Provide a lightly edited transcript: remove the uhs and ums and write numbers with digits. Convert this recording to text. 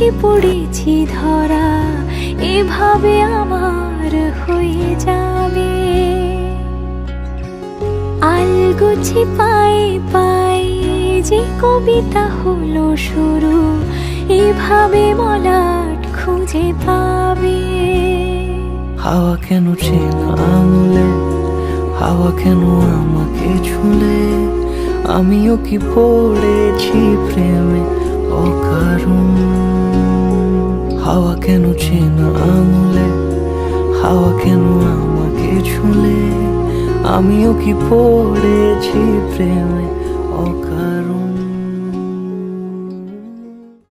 পাখি পড়েছি ধরা, এভাবে আমার হয়ে যাবে। আলগোছি পায়ে পায়ে যে কবিতা হলো শুরু, এভাবে মলাট খুঁজে পাবে। হাওয়া কেন চেনা আঙুলে, হাওয়া কেন আমাকে ছুলে, আমিও কি পড়েছি প্রেমে অকারণ। হাওয়া কেন চেনা আঙুলে, হাওয়া কেন আমাকে ছুলে, আমিও কি পড়েছি প্রেমে